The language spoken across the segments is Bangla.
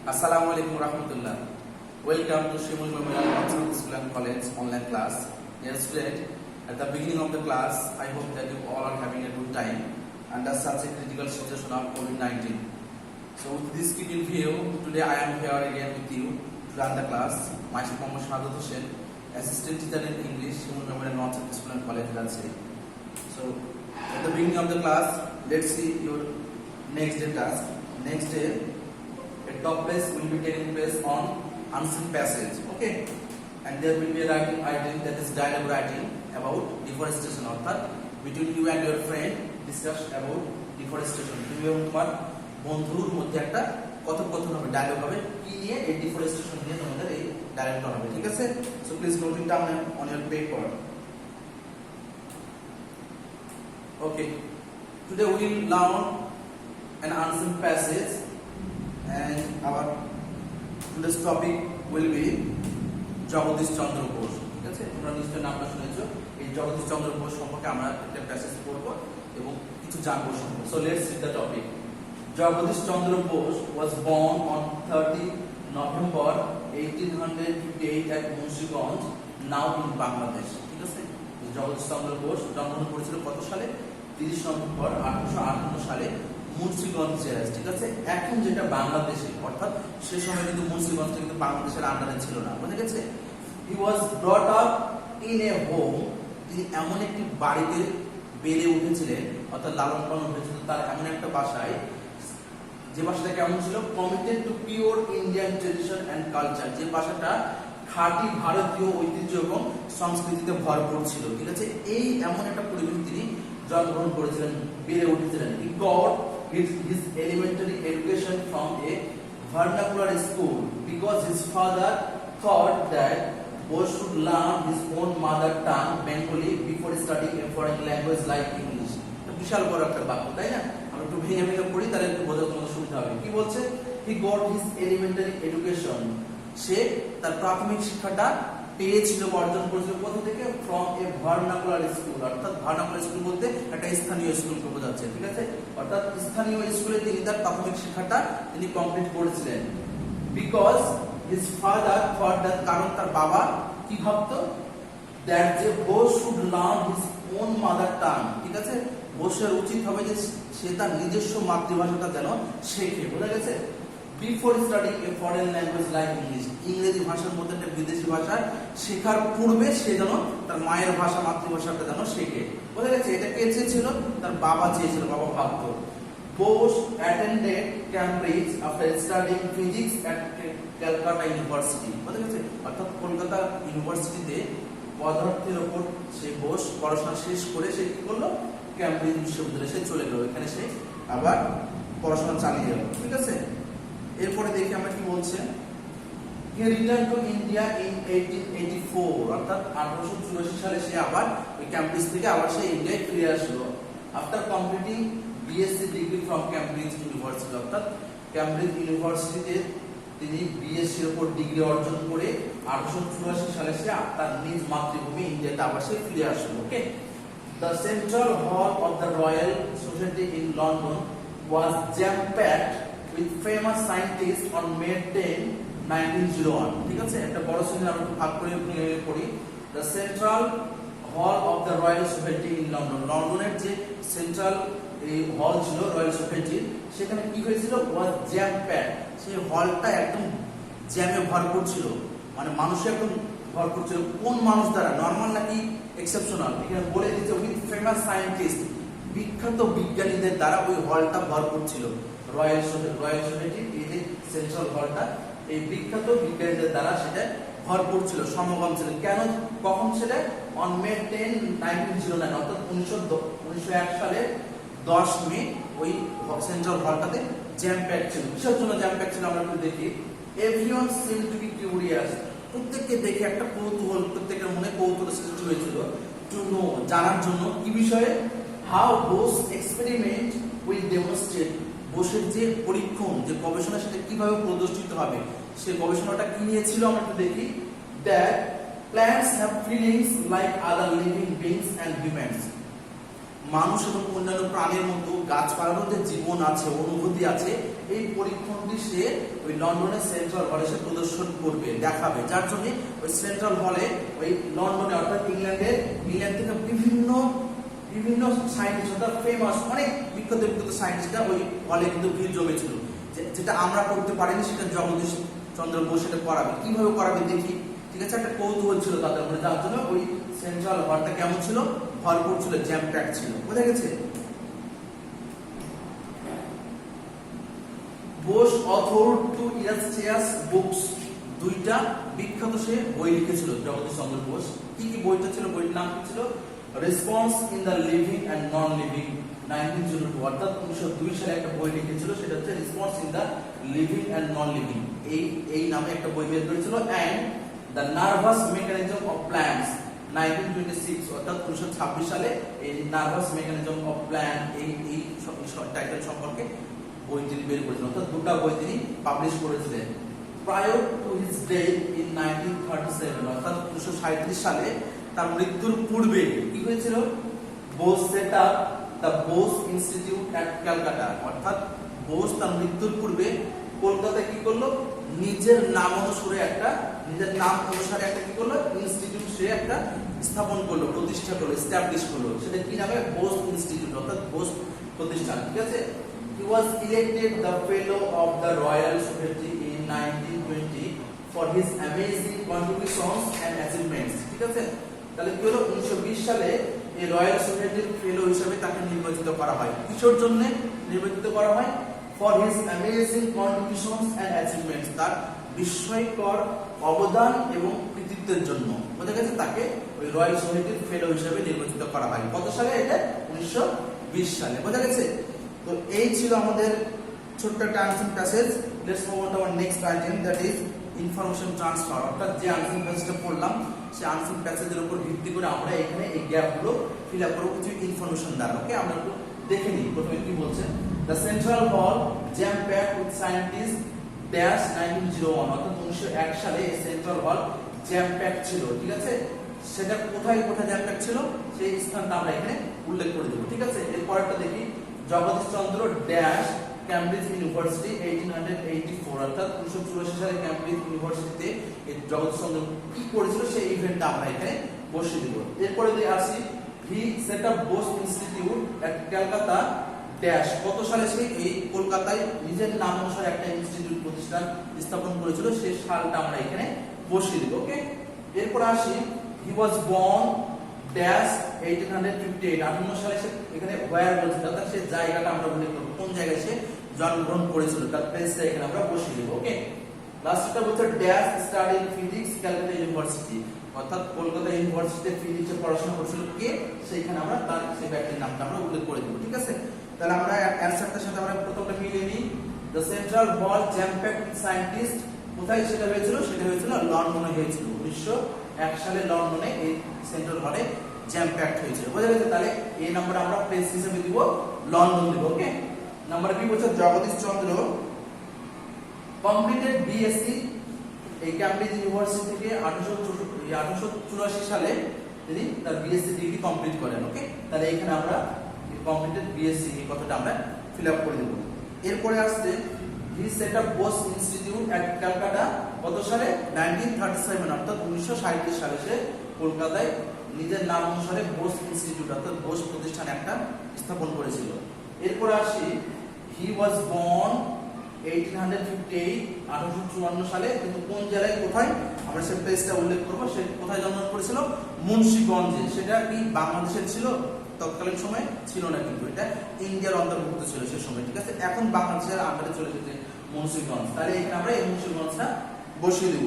Assalamualaikum warahmatullah. Welcome to Shimul Memorial Concept School and College online class. Dear student, at the beginning of the class, I hope that you all are having a good time under such a critical situation of COVID-19. So with this critical view, today I am here again with you to run the class. Myself Mohammad Shahadut Hussain, Assistant Teacher in English, Shimul Memorial Concept School and College, Rajshahi. So at the beginning of the class, let's see your next day task. Next day, a top place will be taking place on unseen passage, okay, and there will be a writing item, that is dialogue writing about deforestation, অর্থাৎ between you and your friend discuss about deforestation. তুমি এবং তোমার বন্ধুর মধ্যে একটা কথোপকথন হবে, ডায়লগ হবে, কি নিয়ে? এই ডিফরেস্টেশন নিয়ে তোমাদের এই ডায়লগটা হবে, ঠিক আছে? So please note it down on your paper. Okay, today we will learn an unseen passage and our today's topic will be Jagadish Chandra Bose. ঠিক আছে, তোমরা নিশ্চয়ই নামটা শুনেছো. এই জগদীশ চন্দ্র বোস সম্পর্কে আমরা একটা প্যাসেজ পড়ব এবং কিছু জানবো সম্পর্কে. So let's read the topic. Jagadish Chandra Bose was born on 30 November 1858 at Munsiganj, now in Bangladesh. ঠিক আছে, জগদীশ চন্দ্র বোস জন্মগ্রহণ করেছিল কত সালে? 30 নভেম্বর 1858 সালে মুন্সিগঞ্জ জেলায়, ঠিক আছে, এখন যেটা বাংলাদেশে, অর্থাৎ সে সময় কিন্তু মুন্সিগঞ্জটা কিন্তু বাংলাদেশের আন্ডারে ছিল না, বুঝে গেছে? He was brought up in a home, তিনি এমন একটি বাড়িতে বেড়ে উঠেছিলেন, অর্থাৎ লালন পালন হয়েছিল তার এমন একটা বাসায়, যে বাসাটা কেমন ছিল? Committed to pure Indian tradition and culture, যে বাসাটা খাঁটি ভারতীয় ঐতিহ্য এবং সংস্কৃতিতে ভরপুর ছিল, ঠিক আছে? এই এমন একটা পরিবেশ তিনি জন্মগ্রহণ করেছিলেন, বেড়ে উঠেছিলেন. He got his elementary education from a vernacular school because his father thought that boy should learn his own mother tongue Bengali before studying a foreign language like English. বিশাল বড় একটা বাক্য, তাই না? আমরা একটু ভেঙে ভেঙে পড়ি, তাহলে একটু বোঝার জন্য সুবিধা হবে. কি বলছে? he got his elementary education, সে তার প্রাথমিক শিক্ষাটা পেয়েছিল, অর্জন করেছিল কোথা থেকে? ফ্রম এ ভার্নাকুলার স্কুল, অর্থাৎ ভার্নাকুলার স্কুল বলতে একটা স্থানীয় স্কুলকে বোঝাচ্ছে, ঠিক আছে? অর্থাৎ স্থানীয় স্কুলে তিনি তার প্রাথমিক শিক্ষাটা তিনি কমপ্লিট করেছিলেন. Because his father thought that, কারণ তার বাবা কি ভাবতো? দ্যাট যে Bose should learn his own mother tongue, ঠিক আছে, বোসের উচিত হবে যে সে তার নিজস্ব মাতৃভাষাটা যেন শেখে, বোঝা গেছে? Before studying a foreign language like English, ইংরেজি ভাষার মধ্যে একটা বিদেশি ভাষা শেখার পূর্বে সে যেন তার মায়ের ভাষা, মাতৃভাষাটা যেন শেখে, বোঝা গেছে? এটা কে চেয়েছিল? তার বাবা চেয়েছিল, বাবা ভাবতো. Bose attended Cambridge after studying physics at Calcutta University, বোঝা গেছে? অর্থাৎ কলকাতা ইউনিভার্সিটিতে পদার্থের উপর সে বোস পড়াশোনা শেষ করে সে কি করলো? ক্যামব্রিজ বিশ্ববিদ্যালয়ে সে চলে গেল, এখানে সে আবার পড়াশোনা চালিয়ে গেল, ঠিক আছে? এরপরে দেখি আমরা কি বলছে. হি রিটার্ন টু ইন্ডিয়া ইন 1884, অর্থাৎ 1884 সালে সে আবার ওই ক্যামব্রিজ থেকে আবার সে ইন্ডিয়ায় ফিরে আসলো. After completing BSc degree from Cambridge university, অর্থাৎ ক্যামব্রিজ ইউনিভার্সিটিতে তিনি বিএসসি এর উপর ডিগ্রি অর্জন করে 1884 সালে সে তার নিজ মাতৃভূমি ইন্ডিয়াতে আবার সে ফিরে আসলো. ওকে, the central hall of the royal society in London was jam packed with famous scientists on May 10, 1901, ঠিক আছে? একটা বড় শ্রেণী আমরা ভাগ করে পড়ি. The Central Hall of the Royal Society in London, লন্ডনের যে সেন্ট্রাল এই হল ছিল রয়্যাল সোসাইটির, সেখানে কি হয়েছিল? was jam packed, সেই হলটা একদম জ্যামে ভরপুর ছিল, মানে মানুষে একদম ভরপুর ছিল. কোন মানুষ দ্বারা? নরমাল নাকি এক্সেপশনাল? এখানে বলে দিচ্ছে উইথ ফেমাস সায়েন্টিস্ট, বিখ্যাত বিজ্ঞানীদের দ্বারা ওই হলটা ভরপুর ছিল. রয়্যাল সোসাইটির এই যে সেন্ট্রাল হলটা, এই বিখ্যাত বিজ্ঞানীদের দ্বারা সেটা ভরপুর ছিল, সমাগম ছিল. কেন? কখন? সেটা অন মে 10, 1909, অর্থাৎ 1901 সালের 10 মে ওই সেন্ট্রাল হলটাতে জ্যাম প্যাক ছিল. কিসের জন্য জ্যাম প্যাক ছিল আমরা একটু দেখি. Everyone seem to B curious, প্রত্যেককে দেখে একটা কৌতূহল, প্রত্যেকের মনে কৌতূহল সৃষ্টি হয়েছিল, টু নো, জানার জন্য. কি বিষয়ে? How Bose experiment will demonstrate, বোসের যে পরীক্ষণ, যে গবেষণা, সেটা কিভাবে প্রদর্শিত হবে, সেই গবেষণাটা কি নিয়েছিল আমরা একটু দেখি. That plants have feelings like other living beings and humans, মানুষ এবং অন্যান্য প্রাণীর মতো গাছপালারও যে জীবন আছে, অনুভূতি আছে, এই পরীক্ষণটি সে ওই লন্ডনের সেন্ট্রাল হলে সে প্রদর্শন করবে, দেখাবে। যার জন্য ওই সেন্ট্রাল হলে ওই লন্ডনে অর্থাৎ ইংল্যান্ড থেকে বিভিন্ন সায়েন্টিস্ট অর্থাৎ ফেমাস অনেক বিখ্যাত সায়েন্টিস্টরা ওই হলে কিন্তু ভিড় জমেছিল। যেটা আমরা করতে পারিনি সেটা জগদীশ চন্দ্র বোস সেটা করাবে। কিভাবে করাবে দেখি, ঠিক আছে? একটা কৌতূহল ছিল তাদের মধ্যে, যার জন্য ওই সেন্ট্রাল হলটা কেমন ছিল, ভরপুর ছিল, জ্যাম প্যাক ছিল। বোঝা গেছে? Bose author two illustrious books, দুইটা বিখ্যাত সে বই লিখেছিল জগদীশ চন্দ্র বোস। কি বইটা ছিল? বইটার নাম ছিল response in the living and non living, 1902, অর্থাৎ 1902 সালে একটা বই লিখেছিল, সেটা হচ্ছে response in the living and non living. এই নামে একটা বই বের করেছিল। And the nervous mechanism of plants, 1926, অর্থাৎ 1926 সালে এই নার্ভাস মেকানিজম অফ প্ল্যান্ট এই টাইটেল সম্পর্কে বই তিনি বের করেছিলেন, অর্থাৎ দুটো বই তিনি পাবলিশ করেছিলেন। Prior to his death in 1937, অর্থাৎ 1937 সালে তার মৃত্যুর পূর্বে কি হয়েছিল? Bose set up the Bose institute at Calcutta, অর্থাৎ বোস তার মৃত্যুর পূর্বে কলকাতায় কি করলো? নিজের নাম অনুসারে একটা কি করলো? ইনস্টিটিউট সে একটা স্থাপন করলো, প্রতিষ্ঠা করলো, এস্টাবলিশ করলো। সেটা কি নামে? বোস ইনস্টিটিউট, অর্থাৎ বোস প্রতিষ্ঠান। ঠিক আছে? He was elected the fellow of the Royal Society in 1920 for his amazing contributions and achievements. ঠিক আছে? তাহলে কি হলো? 1920 সালে এই রয়্যাল সোসাইটির ফেলো হিসেবে তাকে নির্বাচিত করা হয়। কিসের জন্য নির্বাচিত করা হয়? For his amazing contributions and achievements, তার বিস্ময়কর অবদান এবং কৃতিত্বের জন্য। বোঝা গেছে? তাকে ওই রয়্যাল সোসাইটির ফেলো হিসেবে নির্বাচিত করা হয়। কত সালে? এটা 1920 সালে। বোঝা গেছে? তো এই ছিল আমাদের ছোট্ট একটা answer passage. Let's move on to our next item, that is information transfer. অর্থাৎ যে আনসার প্যাসেজটা পড়লাম সেই আনসার প্যাসেজের উপর ভিত্তি করে আমরা এখানে এই গ্যাপগুলো ফিল আপ করব কিছু ইনফরমেশন দ্বারা। ওকে, আমরা একটু দেখে নিই প্রথমে কি বলছেন। দ্য সেন্ট্রাল হল jam pack with scientist dash 1901, অর্থাৎ 1901 সালে এই সেন্ট্রাল হল জ্যাম প্যাক ছিল। ঠিক আছে? সেটা কোথায় জ্যাম প্যাক ছিল সেই স্থানটা আমরা এখানে উল্লেখ করে দেব। ঠিক আছে? এরপরটা দেখি, Jagadish Chandra dash Cambridge university 1884, অর্থাৎ 1984 সালে ক্যামব্রিজ ইউনিভার্সিটিতে এই জগদীশ চন্দ্র কি করেছিল সেই ইভেন্টটা আমরা এখানে বসিয়ে দেব। এরপরে দিয়ে আসি, he said up Bose institute at Kolkata dash, কত সালে সে এই কলকাতায় নিজের নাম অনুসারে একটা ইনস্টিটিউট প্রতিষ্ঠান স্থাপন করেছিল সেই সালটা আমরা এখানে বসিয়ে দেব। ওকে, এরপর আসি, হি ওয়াজ বর্ন ড্যাশ 1858, 58 সালে সে এখানে ওয়্যার বলছে, অর্থাৎ সেই জায়গাটা আমরা উল্লেখ করব, কোন জায়গায় সে জন্মগ্রহণ করেছিল তার প্লেসটা এখানে আমরা বসিয়ে দেব। ওকে, লাস্টটা বলছে dash study in physics Calcutta university, অর্থাৎ কলকাতা ইউনিভার্সিটিতে ফিজিক্সে পড়াশোনা করেছিল কে, সেইখানে আমরা তার সেই ব্যক্তির নামটা আমরা উল্লেখ করে দেব। ঠিক আছে? তাহলে আমরা অ্যানসারটার সাথে আমরা প্রথমটা মিলিয়ে নিই। দ্য সেন্ট্রাল হল জ্যাম প্যাকড সায়েন্টিস্ট, কোথায় সেটা হয়েছিল? সেটা হয়েছিল লন্ডনে হয়েছিল। 1901 সালে লন্ডনে এই সেন্ট্রাল হলে জ্যাম প্যাকড হয়েছিল। বোঝা গেছে? তাহলে এই নাম্বার আমরা প্লেস হিসেবে দিব লন্ডন দিব। ওকে, নাম্বার বি বলছে জগদীশ চন্দ্র কমপ্লিটেড বিএসসি এই ক্যামব্রিজ ইউনিভার্সিটি থেকে 1884 সালে তিনি তার বিএসসি ডিগ্রি কমপ্লিট করেন। ওকে, তাহলে এখানে আমরা কমপ্লিটেড বিএসসি এই কথাটা আমরা ফিল আপ করে দেব। এরপরে আসছে, he said up Bose institute এট ক্যালকাটা, কত সালে? 1937, অর্থাৎ 1937 সালে সে কলকাতায় নিজের নাম অনুসারে বোস ইনস্টিটিউট অর্থাৎ বোস প্রতিষ্ঠান একটা স্থাপন করেছিল। এরপর আসি, হি ওয়াজ বর্ন 1858, 1854 সালে, কিন্তু কোন জেলায় কোথায় আমরা সেই প্লেসটা উল্লেখ করব, সে কোথায় জন্মগ্রহণ করেছিল? মুন্সিগঞ্জে। সেটা কি বাংলাদেশের ছিল? তৎকালীন সময় ছিল না, কিন্তু এটা ইন্ডিয়ার অন্তর্ভুক্ত ছিল সে সময়। ঠিক আছে? এখন বাংলাদেশের আন্ডারে চলে এসেছে মুন্সিগঞ্জ, তাহলে এখানে আমরা এই মুন্সিগঞ্জটা বসিয়ে দেব।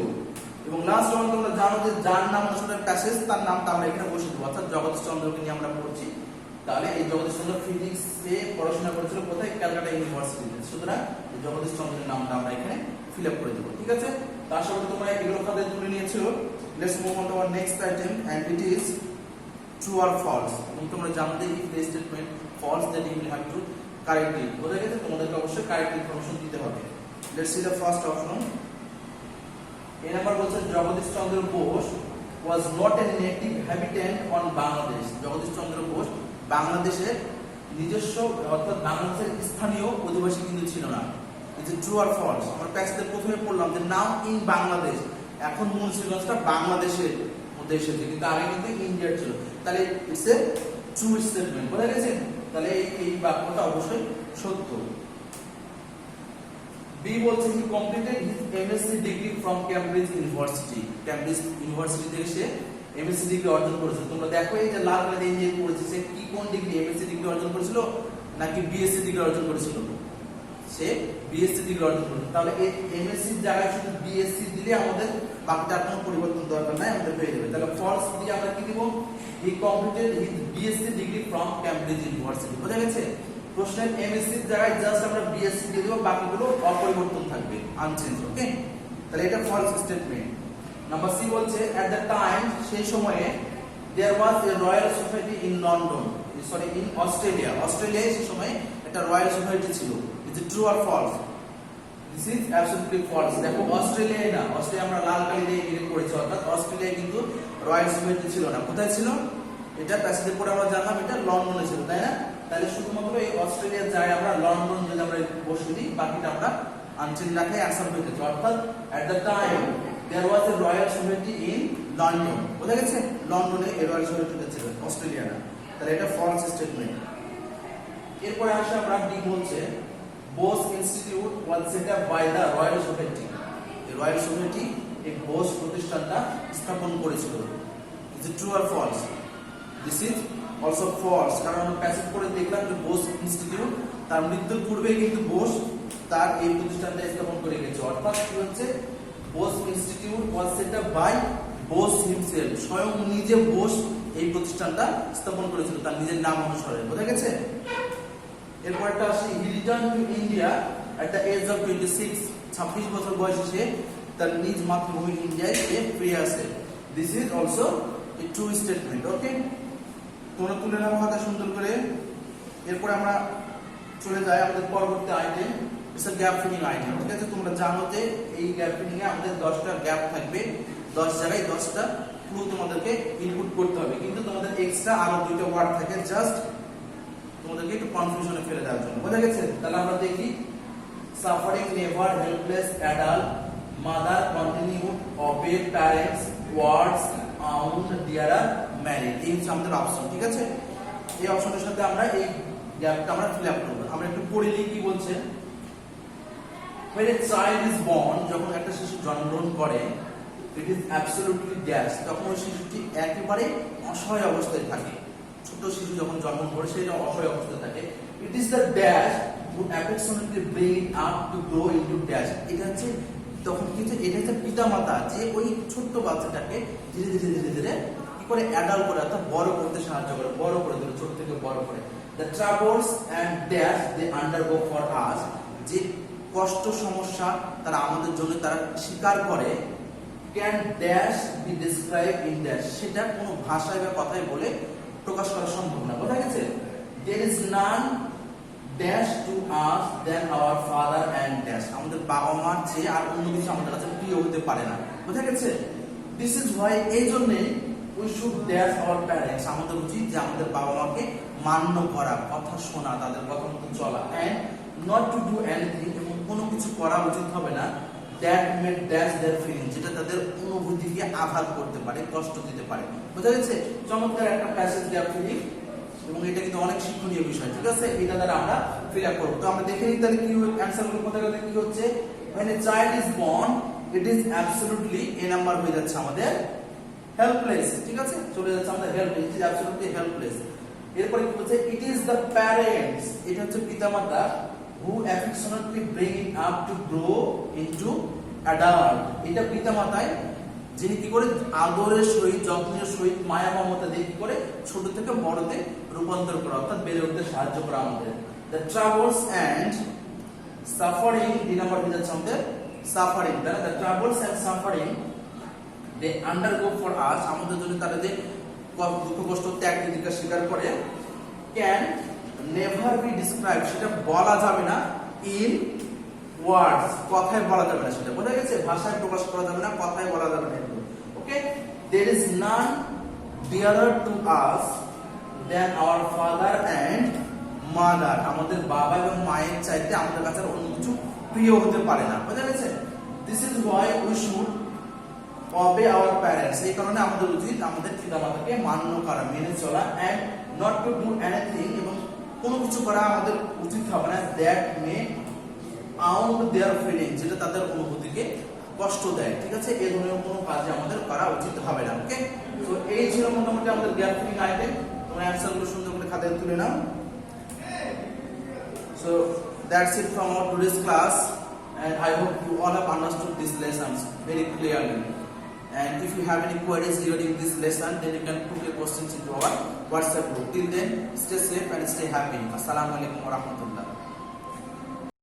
এবং লাস্ট যখন তোমরা জানো যে যার নাম অনুসারে প্যাসেজ তার নামটা আমরা এখানে বসিয়ে দেবো, অর্থাৎ জগদীশ চন্দ্রকে নিয়ে আমরা পড়ছি। তাহলে এই জগদীশ চন্দ্র ফিজিক্সে পড়াশোনা করেছিল কোথায়? ক্যালকাটা ইউনিভার্সিটিতে। সুতরাং এই জগদীশ চন্দ্রের নামটা আমরা এখানে ফিল আপ করে দেবো। ঠিক আছে? তার সাথে তোমরা এগুলো খাতে তুলে নিয়েছো। Let's move on to our next item and it is true or false. এবং তোমরা জানো যে if the statement false that you will have to correctly, বোঝা গেছে? তোমাদেরকে অবশ্যই কারেক্ট ইনফরমেশন দিতে হবে। Let's see the first option. এই নাম্বার বলছে Jagadish Chandra Bose was not a native habitant on Bangladesh. Jagadish Chandra Bose বাংলাদেশের নিজস্ব অর্থাৎ বাংলাদেশের স্থানীয় অধিবাসী কিন্তু ছিল না। এই যে ট্রু আর ফলস, আমরা প্যাসেজে প্রথমে পড়লাম যে নাও ইন বাংলাদেশ, এখন মুন্সিগঞ্জটা বাংলাদেশের মধ্যে এসেছে, কিন্তু আগে কিন্তু ইন্ডিয়ার ছিল। তাহলে ইটস এ ট্রু স্টেটমেন্ট, বুঝা গেছে? তাহলে এই বাক্যটা অবশ্যই সত্য। বি বলছে হি completed his MSc degree from Cambridge university. Cambridge university থেকে সে এমএসসি ডিগ্রি অর্জন করেছে। তোমরা দেখো এই যে লাল কালার ইঞ্জিনিয়ারিং করেছে, সে কি কোন ডিগ্রি, এমএসসি ডিগ্রি অর্জন করেছিল নাকি বিএসসি ডিগ্রি অর্জন করেছিল? সে বিএসসি ডিগ্রি অর্জন করেছে। তাহলে এই এমএসসি এর জায়গায় শুধু বিএসসি দিলে আমাদের বাকিটা কোনো পরিবর্তন দরকার নাই, আমাদের হয়ে যাবে। তাহলে ফলস দিয়ে আমরা কি দিব? হি completed his BSc degree from Cambridge university. বুঝা গেছে? প্রশ্নের এমএসসি এর জায়গায় জাস্ট আমরা বিএসসি দিয়ে দেব, বাকিগুলো অপরিবর্তন থাকবে, আনচেঞ্জ। ওকে, তাহলে এটা ফলস স্টেটমেন্ট। নাম্বার সি বলছে এট দ্য টাইম, সেই সময়ে there was a royal society in London, sorry in Australia. অস্ট্রেলিয়ায় সেই সময় একটা রয়্যাল সোসাইটি ছিল। Is it true or false? This is absolutely false. দেখো অস্ট্রেলিয়ায় না, অস্ট্রেলিয়া আমরা লাল কালি দিয়ে ইন্ডিকেট করেছি, অর্থাৎ অস্ট্রেলিয়ায় কিন্তু রয়্যাল সোসাইটি ছিল না। কোথায় ছিল? এটা প্যাসেজে পড়ে আমরা জানলাম এটা লন্ডনে ছিল, তাই না? তাহলে শুধুমাত্র এই অস্ট্রেলিয়ার জায়গায় আমরা লন্ডন যদি আমরা বসে দিই, বাকিটা আমরা আনচেঞ্জ রাখে অ্যান্সার হয়ে যাচ্ছে। অর্থাৎ at the time there was a royal society in London. বুঝা গেছে? লন্ডনে এই রয়্যাল সোসাইটিটা ছিল, অস্ট্রেলিয়া না। তাহলে এটা ফলস স্টেটমেন্ট। এরপরে আসে আমরা ডি বলছে Bose institute was set up by the royal society. এই রয়্যাল সোসাইটি এই বোস প্রতিষ্ঠানটা স্থাপন করেছিল। Is it true or false? This is also false, কারণ আমরা প্যাসেজ পড়ে দেখলাম যে বোস ইনস্টিটিউট তার মৃত্যুর পূর্বে কিন্তু বোস তার এই প্রতিষ্ঠানটা স্থাপন করে গেছে। অর্থাৎ কি হচ্ছে? Bose institute was set up by Bose himself, স্বয়ং নিজে বোস এই প্রতিষ্ঠানটা স্থাপন করেছিল তার নিজের নাম অনুসারে। বোঝা গেছে? এরপরটা আসে he return to India at the age of 26, 26 বছর বয়সে সে তার নিজ মাতৃভূমি ইন্ডিয়ায় সে ফিরে আসে। This is also a true statement. Okay, তোমরা তুলে নাও কথা সুন্দর করে। এরপর আমরা চলে যাই আমাদের পরবর্তী item, it's a gap filling item. ঠিক আছে? তোমরা জানো যে এই গ্যাপ ফিলিং এ আমাদের 10টা গ্যাপ থাকবে, 10 জায়গায় 10টা ক্লু তোমাদেরকে ইনপুট করতে হবে, কিন্তু তোমাদের এক্সট্রা আরো 2টা ওয়ার্ড থাকে জাস্ট তোমাদেরকে একটু কনফিউশনে ফেলে দেওয়ার জন্য। বোঝা গেছে? তাহলে আমরা দেখি suffering never helpless adult mother continued obey parents words owned dearer married. এই হচ্ছে আমাদের অপশন। ঠিক আছে? এই অপশনের সাথে আমরা এই গ্যাপটা আমরা ফিল আপ করব। আমরা একটু পড়ে নিই কি বলছে। when a child is born, যখন একটা শিশু জন্মগ্রহণ করে, it is absolutely dash, তখন ওই শিশুটি একেবারে অসহায় অবস্থায় থাকে। ছোট শিশু যখন জন্ম করে সেটা অসহায় অবস্থায় থাকে। it is the dash who affectionately bring up to grow into dash। এটা হচ্ছে তখন কি হচ্ছে? এটা হচ্ছে পিতামাতা যে ওই ছোট্ট বাচ্চাটাকে ধীরে ধীরে ধীরে ধীরে কি করে অ্যাডাল্ট করে, অর্থাৎ বড় করতে সাহায্য করে, বড় করে দিল, ছোট থেকে বড় করে। the troubles and dash they undergo for us, যে কষ্ট সমস্যা তারা আমাদের জন্য তারা স্বীকার করে, can dash be describe in dash, সেটা কোনো ভাষায় বা কথায় বলে প্রকাশ করা সম্ভব না। বোঝা গেছে? There is none dash to us than our father and dash, আমাদের বাবা মার চেয়ে আর অন্য কিছু আমাদের কাছে প্রিয় হতে পারে না। বোঝা গেছে? দিস ইজ হোয়াই, এই জন্যে we should dash our parents, আমাদের উচিত যে আমাদের বাবা মাকে মান্য করা, কথা শোনা, তাদের কথা মতো চলা, and not to do anything, এবং কোনো কিছু করা উচিত হবে না that may dash their feeling, যেটা তাদের অনুভূতিকে আঘাত করতে পারে, কষ্ট দিতে পারে। বোঝা গেছে? চমৎকার একটা প্যাসেজ গ্যাপ ফিলিং, এবং এটা কিন্তু অনেক শিক্ষণীয় বিষয়। ঠিক আছে? এটা দ্বারা আমরা ফিল আপ করবো। তো আমরা দেখে নিই তাহলে কি অ্যান্সার গুলো কোথায় কোথায় কি হচ্ছে। when a child is born it is absolutely, A number হয়ে যাচ্ছে আমাদের হেল্পলেস। ঠিক আছে? চলে যাচ্ছে আমাদের helpless, it is absolutely helpless. এরপরে কি বলছে? ইট ইজ দ্য প্যারেন্টস, এটা হচ্ছে পিতামাতা, who affectionately bring up to grow into adult, এটা পিতামাতায় যিনি কি করে আদরের সহিত যত্নের সহিত মায়া মমতা দিয়ে কি করে ছোট থেকে বড়তে রূপান্তর করা, অর্থাৎ বেড়ে উঠতে সাহায্য করা আমাদের। the troubles and suffering, দুই নাম্বার হয়ে যাচ্ছে আমাদের suffering, the troubles and suffering they undergo for us, আমাদের জন্য তারা যে দুঃখ কষ্ট ত্যাগ তিতিক্ষা স্বীকার করে, can never be described, সেটা বলা যাবে না, in words, কথায় বলা যাবে না, সেটা বোঝা গেছে? ভাষায় প্রকাশ করা যাবে না, কথায় বলা যাবে না। ওকে, there is none dearer to us than our father and mother. আমাদের বাবা এবং মায়ের চাইতে আমাদের কাছে অন্য কিছু প্রিয় হতে পারে না। বুঝা গেছে? This is why we should obey our parents. এই কারণে আমাদের উচিত আমাদের পিতামাতাকে মান্য করা, মেনে চলা, and not to do anything, এবং কোনো কিছু করা আমাদের উচিত হবে না that may wound their feelings, যেটা তাদের অনুভূতিকে কষ্ট দেয়। ঠিক আছে? এই ধরনের কোনো কাজ আমাদের করা উচিত হবে না। ওকে, তো এই ছিল মোটামুটি আমাদের গ্যাপ ফিলিং আইটেম। তোমরা অ্যানসারগুলো সুন্দর করে খাতায় তুলে নাও। So that's it from our today's class, and I hope you all have understood these lessons very clearly. And if you have any queries regarding this lesson, then you can put your questions into our WhatsApp group. Till then, stay safe and stay happy. Assalamu alaikum wa rahmatullah.